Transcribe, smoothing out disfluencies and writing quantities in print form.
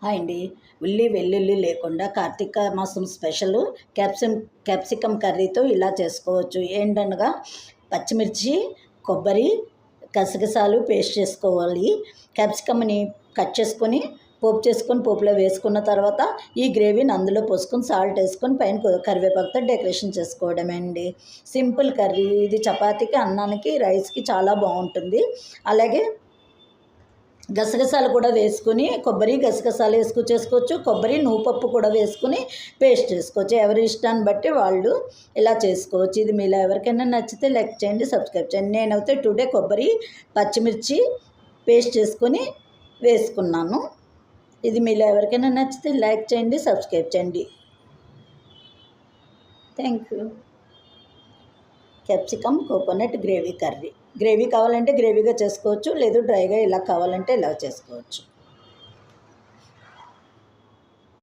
Hi అండి. ఉల్లి వెల్లుల్లి లేకుండా కార్తీక మాసం స్పెషల్ క్యాప్సికమ్ కర్రీతో ఇలా చేసుకోవచ్చు. ఏంటనగా పచ్చిమిర్చి, కొబ్బరి, గసగసాలు పేస్ట్ చేసుకోవాలి. క్యాప్సికమ్ని కట్ చేసుకొని పోపులో వేసుకున్న తర్వాత ఈ గ్రేవీని అందులో పోసుకొని సాల్ట్ వేసుకొని పైన కరివేపాకుతో డెకరేషన్ చేసుకోవడమే అండి. సింపుల్ కర్రీ ఇది. చపాతీకి, అన్నానికి, రైస్కి చాలా బాగుంటుంది. అలాగే గసగసాలు కూడా వేసుకుని గసగసాలు చేసుకోవచ్చు. కొబ్బరి నువ్వుపప్పు కూడా వేసుకుని పేస్ట్ చేసుకోవచ్చు. ఎవరి ఇష్టాన్ని బట్టి వాళ్ళు ఇలా చేసుకోవచ్చు. ఇది మీలో ఎవరికైనా నచ్చితే లైక్ చేయండి, సబ్స్క్రైబ్ చేయండి. నేనైతే టుడే కొబ్బరి, పచ్చిమిర్చి పేస్ట్ చేసుకొని వేసుకున్నాను. ఇది మీలో ఎవరికైనా నచ్చితే లైక్ చేయండి, సబ్స్క్రైబ్ చేయండి. Thank you. Capsicum coconut gravy curry. Gravy కావాలంటే గ్రేవీగా చేసుకోవచ్చు, లేదు డ్రైగా ఇలా కావాలంటే ఇలా చేసుకోవచ్చు.